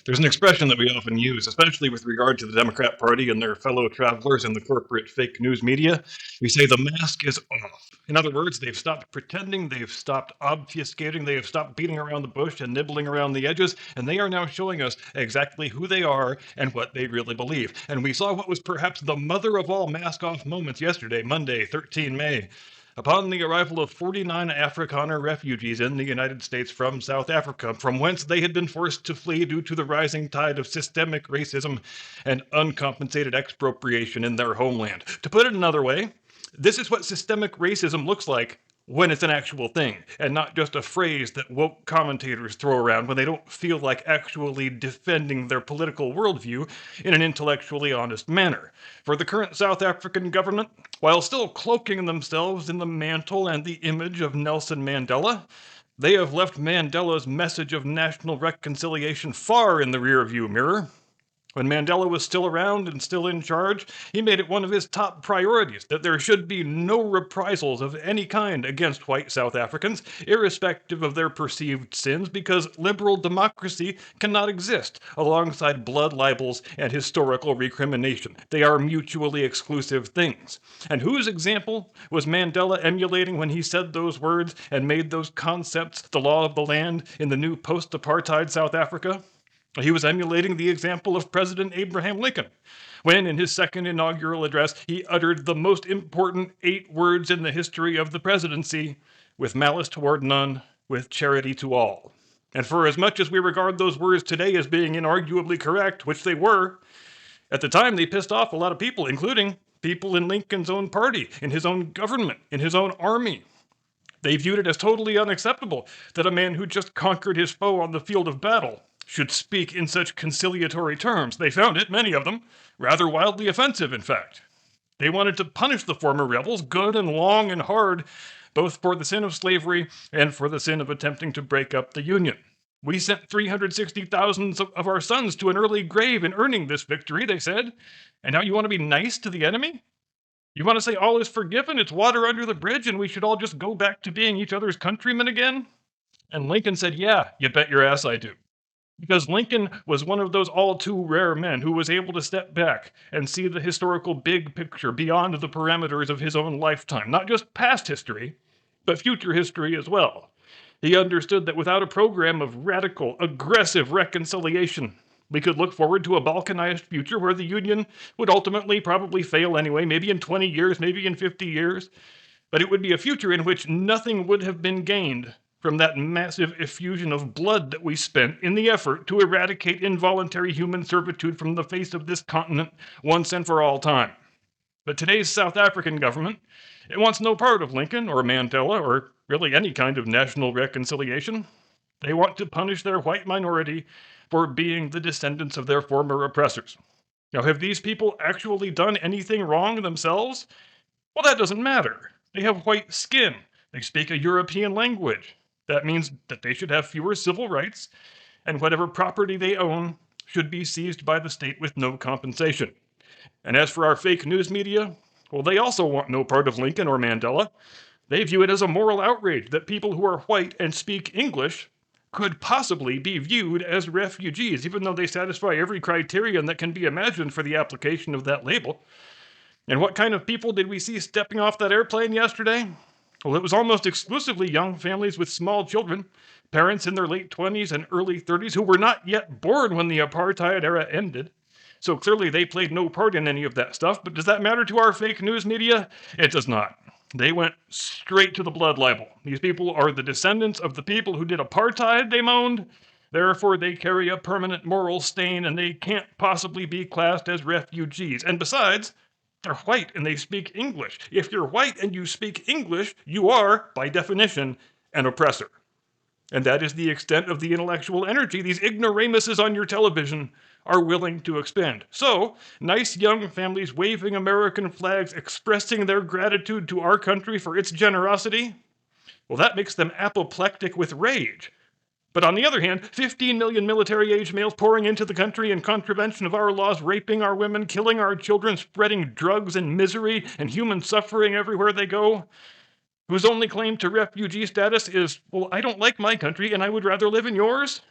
There's an expression that we often use, especially with regard to the Democrat Party and their fellow travelers in the corporate fake news media. We say the mask is off. In other words, they've stopped pretending, they've stopped obfuscating, they have stopped beating around the bush and nibbling around the edges, and they are now showing us exactly who they are and what they really believe. And we saw what was perhaps the mother of all mask off moments yesterday, Monday, 13 May. Upon the arrival of 49 Afrikaner refugees in the United States from South Africa, from whence they had been forced to flee due to the rising tide of systemic racism and uncompensated expropriation in their homeland. To put it another way, this is what systemic racism looks like when it's an actual thing, and not just a phrase that woke commentators throw around when they don't feel like actually defending their political worldview in an intellectually honest manner. For the current South African government, while still cloaking themselves in the mantle and the image of Nelson Mandela, they have left Mandela's message of national reconciliation far in the rearview mirror. When Mandela was still around and still in charge, he made it one of his top priorities that there should be no reprisals of any kind against white South Africans, irrespective of their perceived sins, because liberal democracy cannot exist alongside blood libels and historical recrimination. They are mutually exclusive things. And whose example was Mandela emulating when he said those words and made those concepts the law of the land in the new post-apartheid South Africa? He was emulating the example of President Abraham Lincoln, when in his second inaugural address he uttered the most important 8 words in the history of the presidency: with malice toward none, with charity to all. And for as much as we regard those words today as being inarguably correct, which they were, at the time they pissed off a lot of people, including people in Lincoln's own party, in his own government, in his own army. They viewed it as totally unacceptable that a man who just conquered his foe on the field of battle should speak in such conciliatory terms. They found it, many of them, rather wildly offensive, in fact. They wanted to punish the former rebels good and long and hard, both for the sin of slavery and for the sin of attempting to break up the Union. We sent 360,000 of our sons to an early grave in earning this victory, they said, and now you want to be nice to the enemy? You want to say all is forgiven, it's water under the bridge, and we should all just go back to being each other's countrymen again? And Lincoln said, yeah, you bet your ass I do. Because Lincoln was one of those all too rare men who was able to step back and see the historical big picture beyond the parameters of his own lifetime, not just past history, but future history as well. He understood that without a program of radical, aggressive reconciliation, we could look forward to a balkanized future where the Union would ultimately probably fail anyway, maybe in 20 years, maybe in 50 years, but it would be a future in which nothing would have been gained from that massive effusion of blood that we spent in the effort to eradicate involuntary human servitude from the face of this continent once and for all time. But today's South African government, it wants no part of Lincoln or Mandela or really any kind of national reconciliation. They want to punish their white minority for being the descendants of their former oppressors. Now, have these people actually done anything wrong themselves? Well, that doesn't matter. They have white skin. They speak a European language. That means that they should have fewer civil rights, and whatever property they own should be seized by the state with no compensation. And as for our fake news media, well, they also want no part of Lincoln or Mandela. They view it as a moral outrage that people who are white and speak English could possibly be viewed as refugees, even though they satisfy every criterion that can be imagined for the application of that label. And what kind of people did we see stepping off that airplane yesterday? Well, it was almost exclusively young families with small children, parents in their late 20s and early 30s who were not yet born when the apartheid era ended. So clearly they played no part in any of that stuff, but does that matter to our fake news media? It does not. They went straight to the blood libel. These people are the descendants of the people who did apartheid, they moaned. Therefore, they carry a permanent moral stain and they can't possibly be classed as refugees. And besides, they're white and they speak English. If you're white and you speak English, you are, by definition, an oppressor. And that is the extent of the intellectual energy these ignoramuses on your television are willing to expend. So, nice young families waving American flags, expressing their gratitude to our country for its generosity, well, that makes them apoplectic with rage. But on the other hand, 15 million military-age males pouring into the country in contravention of our laws, raping our women, killing our children, spreading drugs and misery and human suffering everywhere they go, whose only claim to refugee status is, well, I don't like my country and I would rather live in yours?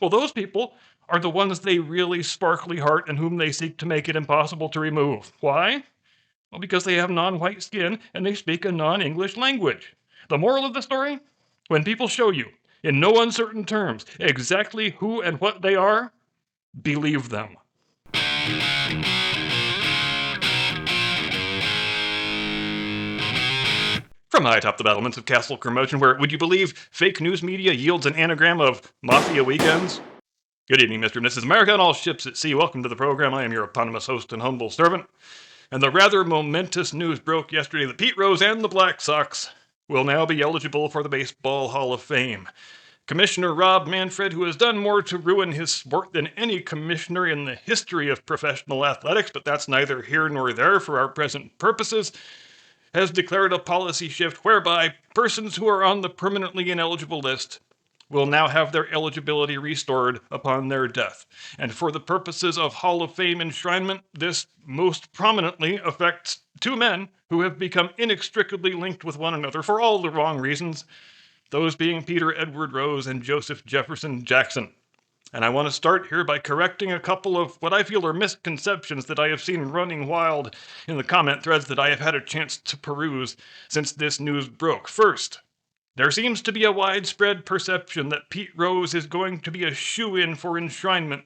Well, those people are the ones they really sparkly heart and whom they seek to make it impossible to remove. Why? Well, because they have non-white skin and they speak a non-English language. The moral of the story? When people show you, in no uncertain terms, exactly who and what they are, believe them. From high atop the battlements of Castle Curmudgeon, where, would you believe, fake news media yields an anagram of Mafia Weekends? Good evening, Mr. and Mrs. America and all ships at sea. Welcome to the program. I am your eponymous host and humble servant. And the rather momentous news broke yesterday that Pete Rose and the Black Sox will now be eligible for the Baseball Hall of Fame. Commissioner Rob Manfred, who has done more to ruin his sport than any commissioner in the history of professional athletics, but that's neither here nor there for our present purposes, has declared a policy shift whereby persons who are on the permanently ineligible list will now have their eligibility restored upon their death. And for the purposes of Hall of Fame enshrinement, this most prominently affects two men who have become inextricably linked with one another for all the wrong reasons, those being Peter Edward Rose and Joseph Jefferson Jackson. And I want to start here by correcting a couple of what I feel are misconceptions that I have seen running wild in the comment threads that I have had a chance to peruse since this news broke. First, there seems to be a widespread perception that Pete Rose is going to be a shoo-in for enshrinement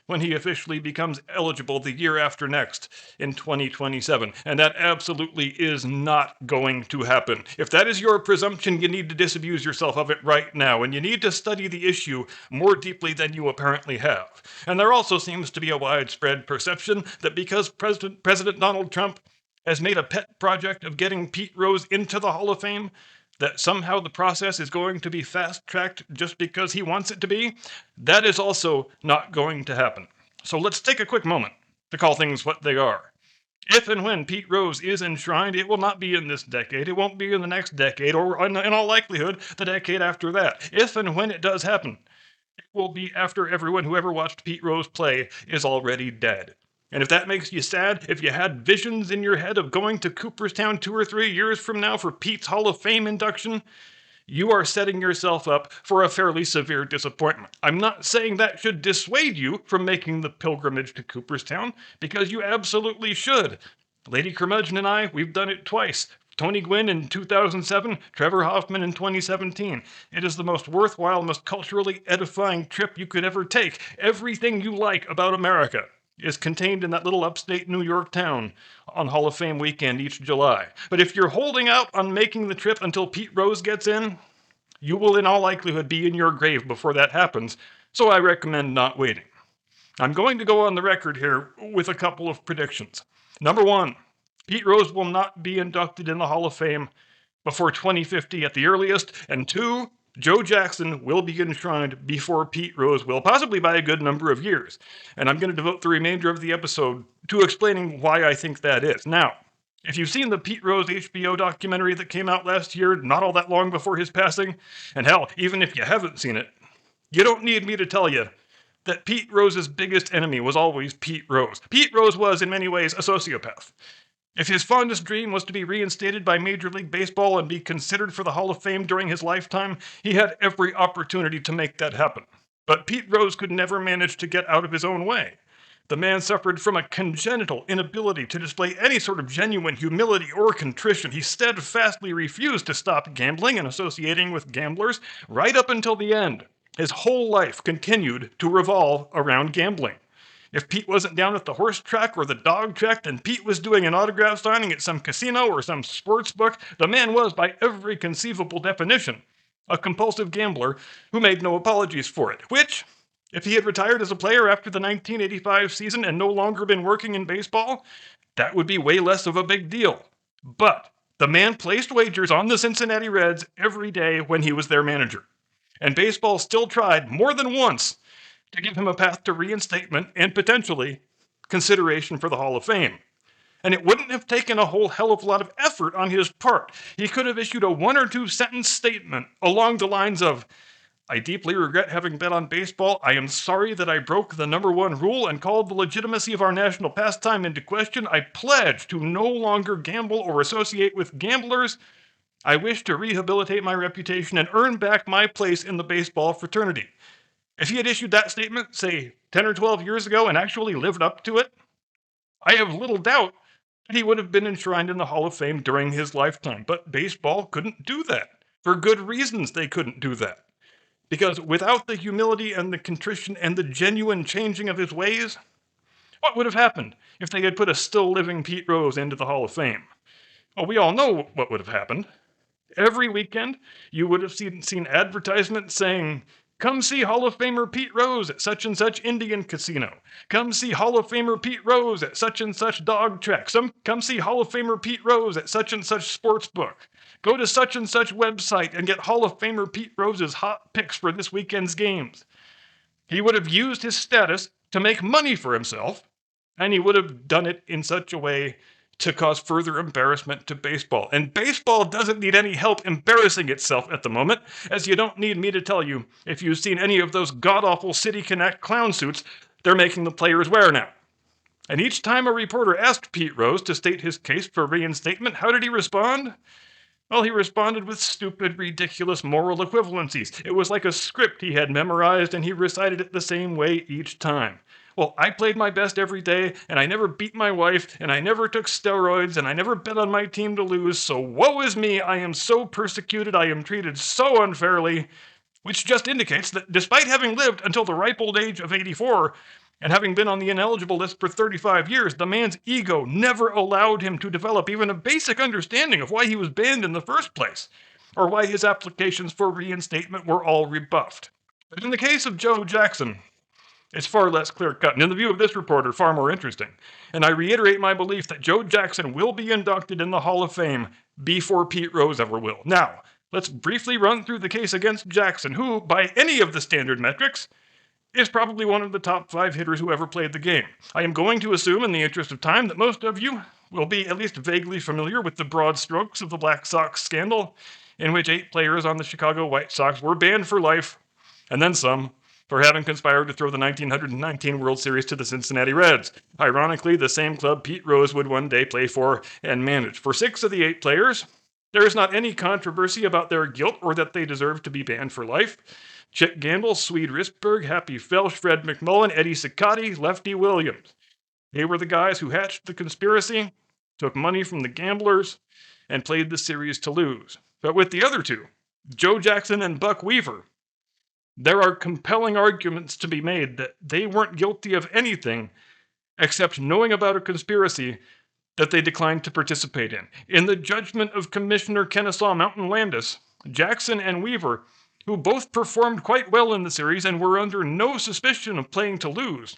when he officially becomes eligible the year after next in 2027. And that absolutely is not going to happen. If that is your presumption, you need to disabuse yourself of it right now, and you need to study the issue more deeply than you apparently have. And there also seems to be a widespread perception that because President Donald Trump has made a pet project of getting Pete Rose into the Hall of Fame, that somehow the process is going to be fast-tracked just because he wants it to be, that is also not going to happen. So let's take a quick moment to call things what they are. If and when Pete Rose is enshrined, it will not be in this decade, it won't be in the next decade, or in all likelihood, the decade after that. If and when it does happen, it will be after everyone who ever watched Pete Rose play is already dead. And if that makes you sad, if you had visions in your head of going to Cooperstown 2 or 3 years from now for Pete's Hall of Fame induction, you are setting yourself up for a fairly severe disappointment. I'm not saying that should dissuade you from making the pilgrimage to Cooperstown, because you absolutely should. Lady Curmudgeon and I, we've done it twice. Tony Gwynn in 2007, Trevor Hoffman in 2017. It is the most worthwhile, most culturally edifying trip you could ever take. Everything you like about America is contained in that little upstate New York town on Hall of Fame weekend each July. But if you're holding out on making the trip until Pete Rose gets in, you will in all likelihood be in your grave before that happens, so I recommend not waiting. I'm going to go on the record here with a couple of predictions. Number one, Pete Rose will not be inducted in the Hall of Fame before 2050 at the earliest, and two, Joe Jackson will be enshrined before Pete Rose will, possibly by a good number of years. And I'm going to devote the remainder of the episode to explaining why I think that is. Now, if you've seen the Pete Rose HBO documentary that came out last year, not all that long before his passing, and hell, even if you haven't seen it, you don't need me to tell you that Pete Rose's biggest enemy was always Pete Rose. Pete Rose was, in many ways, a sociopath. If his fondest dream was to be reinstated by Major League Baseball and be considered for the Hall of Fame during his lifetime, he had every opportunity to make that happen. But Pete Rose could never manage to get out of his own way. The man suffered from a congenital inability to display any sort of genuine humility or contrition. He steadfastly refused to stop gambling and associating with gamblers right up until the end. His whole life continued to revolve around gambling. If Pete wasn't down at the horse track or the dog track, then Pete was doing an autograph signing at some casino or some sports book. The man was, by every conceivable definition, a compulsive gambler who made no apologies for it. Which, if he had retired as a player after the 1985 season and no longer been working in baseball, that would be way less of a big deal. But the man placed wagers on the Cincinnati Reds every day when he was their manager. And baseball still tried more than once to give him a path to reinstatement and potentially consideration for the Hall of Fame. And it wouldn't have taken a whole hell of a lot of effort on his part. He could have issued a 1 or 2 sentence statement along the lines of, "I deeply regret having bet on baseball. I am sorry that I broke the number 1 rule and called the legitimacy of our national pastime into question. I pledge to no longer gamble or associate with gamblers. I wish to rehabilitate my reputation and earn back my place in the baseball fraternity." If he had issued that statement, say, 10 or 12 years ago and actually lived up to it, I have little doubt that he would have been enshrined in the Hall of Fame during his lifetime. But baseball couldn't do that. For good reasons, they couldn't do that. Because without the humility and the contrition and the genuine changing of his ways, what would have happened if they had put a still living Pete Rose into the Hall of Fame? Well, we all know what would have happened. Every weekend, you would have seen advertisements saying, "Come see Hall of Famer Pete Rose at such and such Indian casino. Come see Hall of Famer Pete Rose at such and such dog track. Come see Hall of Famer Pete Rose at such and such sports book. Go to such and such website and get Hall of Famer Pete Rose's hot picks for this weekend's games." He would have used his status to make money for himself, and he would have done it in such a way to cause further embarrassment to baseball. And baseball doesn't need any help embarrassing itself at the moment, as you don't need me to tell you if you've seen any of those god-awful City Connect clown suits they're making the players wear now. And each time a reporter asked Pete Rose to state his case for reinstatement, how did he respond? Well, he responded with stupid, ridiculous moral equivalencies. It was like a script he had memorized, and he recited it the same way each time. Well, I played my best every day, and I never beat my wife, and I never took steroids, and I never bet on my team to lose, so woe is me, I am so persecuted, I am treated so unfairly, which just indicates that despite having lived until the ripe old age of 84, and having been on the ineligible list for 35 years, the man's ego never allowed him to develop even a basic understanding of why he was banned in the first place, or why his applications for reinstatement were all rebuffed. But in the case of Joe Jackson, it's far less clear-cut, and in the view of this reporter, far more interesting. And I reiterate my belief that Joe Jackson will be inducted in the Hall of Fame before Pete Rose ever will. Now, let's briefly run through the case against Jackson, who, by any of the standard metrics, is probably one of the top 5 hitters who ever played the game. I am going to assume, in the interest of time, that most of you will be at least vaguely familiar with the broad strokes of the Black Sox scandal, in which 8 players on the Chicago White Sox were banned for life, and then some, for having conspired to throw the 1919 World Series to the Cincinnati Reds. Ironically, the same club Pete Rose would one day play for and manage. For 6 of the 8 players, there is not any controversy about their guilt or that they deserve to be banned for life. Chick Gamble, Swede Risberg, Happy Felsch, Fred McMullen, Eddie Cicotti, Lefty Williams. They were the guys who hatched the conspiracy, took money from the gamblers, and played the series to lose. But with the other 2, Joe Jackson and Buck Weaver, there are compelling arguments to be made that they weren't guilty of anything except knowing about a conspiracy that they declined to participate in. In the judgment of Commissioner Kennesaw Mountain Landis, Jackson and Weaver, who both performed quite well in the series and were under no suspicion of playing to lose,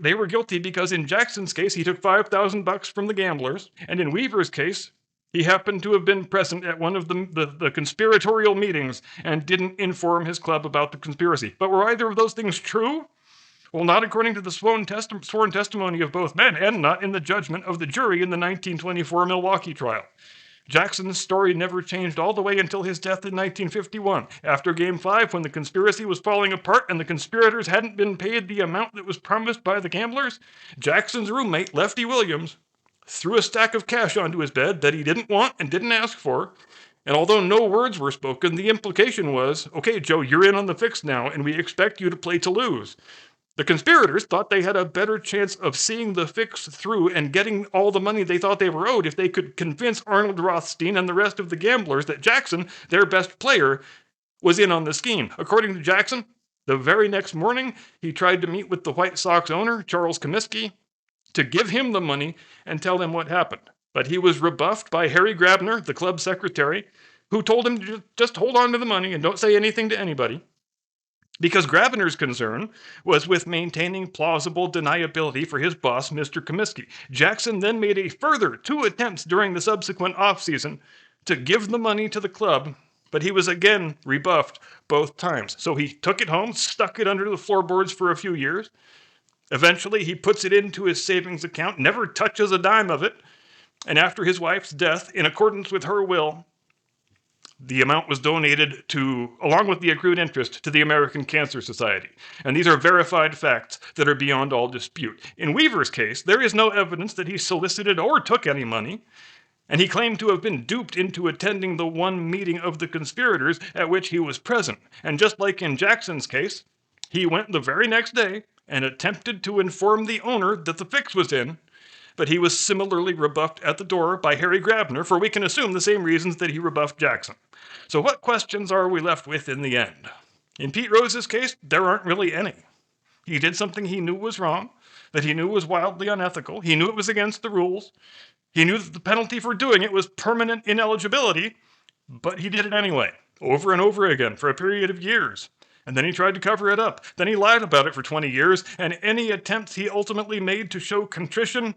they were guilty because in Jackson's case, he took $5,000 from the gamblers, and in Weaver's case, he happened to have been present at one of the conspiratorial meetings and didn't inform his club about the conspiracy. But were either of those things true? Well, not according to the sworn testimony of both men, and not in the judgment of the jury in the 1924 Milwaukee trial. Jackson's story never changed all the way until his death in 1951. After Game 5, when the conspiracy was falling apart and the conspirators hadn't been paid the amount that was promised by the gamblers, Jackson's roommate, Lefty Williams, threw a stack of cash onto his bed that he didn't want and didn't ask for. And although no words were spoken, the implication was, okay, Joe, you're in on the fix now, and we expect you to play to lose. The conspirators thought they had a better chance of seeing the fix through and getting all the money they thought they were owed if they could convince Arnold Rothstein and the rest of the gamblers that Jackson, their best player, was in on the scheme. According to Jackson, the very next morning, he tried to meet with the White Sox owner, Charles Comiskey, to give him the money and tell him what happened. But he was rebuffed by Harry Grabner, the club secretary, who told him to just hold on to the money and don't say anything to anybody. Because Grabner's concern was with maintaining plausible deniability for his boss, Mr. Comiskey. Jackson then made a further 2 attempts during the subsequent offseason to give the money to the club, but he was again rebuffed both times. So he took it home, stuck it under the floorboards for a few years. Eventually, he puts it into his savings account, never touches a dime of it, and after his wife's death, in accordance with her will, the amount was donated along with the accrued interest, to the American Cancer Society. And these are verified facts that are beyond all dispute. In Weaver's case, there is no evidence that he solicited or took any money, and he claimed to have been duped into attending the one meeting of the conspirators at which he was present. And just like in Jackson's case, He went the very next day and attempted to inform the owner that the fix was in, but he was similarly rebuffed at the door by Harry Grabner for, we can assume, the same reasons that he rebuffed Jackson. So what questions are we left with in the end? In Pete Rose's case, there aren't really any. He did something he knew was wrong, that he knew was wildly unethical. He knew it was against the rules. He knew that the penalty for doing it was permanent ineligibility, but he did it anyway, over and over again for a period of years. And then he tried to cover it up. Then he lied about it for 20 years, and any attempts he ultimately made to show contrition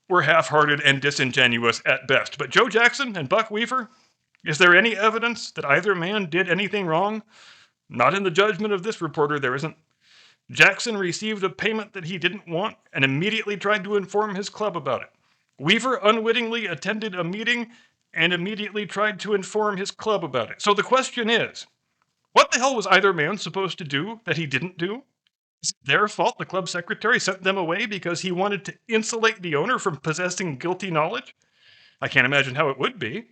were half-hearted and disingenuous at best. But Joe Jackson and Buck Weaver, is there any evidence that either man did anything wrong? Not in the judgment of this reporter, there isn't. Jackson received a payment that he didn't want and immediately tried to inform his club about it. Weaver unwittingly attended a meeting and immediately tried to inform his club about it. So the question is, what the hell was either man supposed to do that he didn't do? Is it their fault the club secretary sent them away because he wanted to insulate the owner from possessing guilty knowledge? I can't imagine how it would be.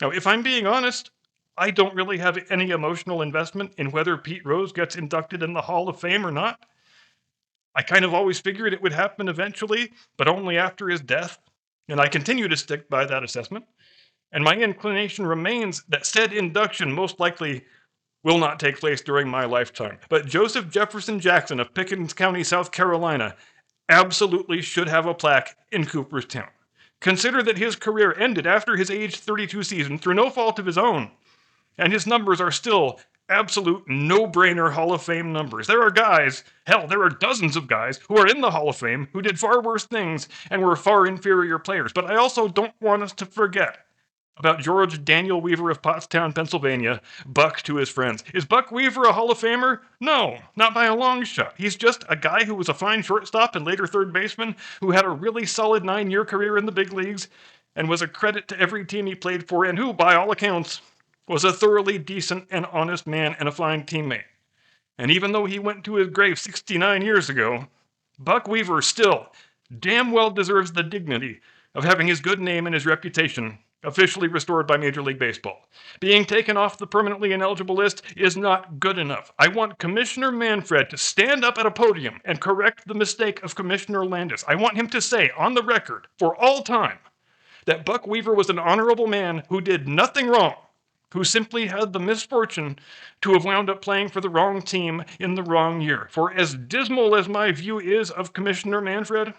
Now, if I'm being honest, I don't really have any emotional investment in whether Pete Rose gets inducted in the Hall of Fame or not. I kind of always figured it would happen eventually, but only after his death, and I continue to stick by that assessment. And my inclination remains that said induction most likely will not take place during my lifetime. But Joseph Jefferson Jackson of Pickens County, South Carolina, absolutely should have a plaque in Cooperstown. Consider that his career ended after his age 32 season through no fault of his own, and his numbers are still absolute no-brainer Hall of Fame numbers. There are guys, hell, there are dozens of guys who are in the Hall of Fame who did far worse things and were far inferior players. But I also don't want us to forget about George Daniel Weaver of Pottstown, Pennsylvania, Buck to his friends. Is Buck Weaver a Hall of Famer? No, not by a long shot. He's just a guy who was a fine shortstop and later third baseman who had a really solid 9-year career in the big leagues and was a credit to every team he played for, and who, by all accounts, was a thoroughly decent and honest man and a fine teammate. And even though he went to his grave 69 years ago, Buck Weaver still damn well deserves the dignity of having his good name and his reputation officially restored by Major League Baseball. Being taken off the permanently ineligible list is not good enough. I want Commissioner Manfred to stand up at a podium and correct the mistake of Commissioner Landis. I want him to say on the record for all time that Buck Weaver was an honorable man who did nothing wrong, who simply had the misfortune to have wound up playing for the wrong team in the wrong year. For as dismal as my view is of Commissioner Manfred,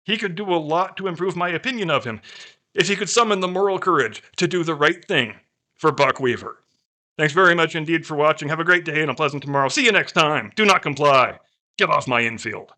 he could do a lot to improve my opinion of him if he could summon the moral courage to do the right thing for Buck Weaver. Thanks very much indeed for watching. Have a great day and a pleasant tomorrow. See you next time. Do not comply. Get off my infield.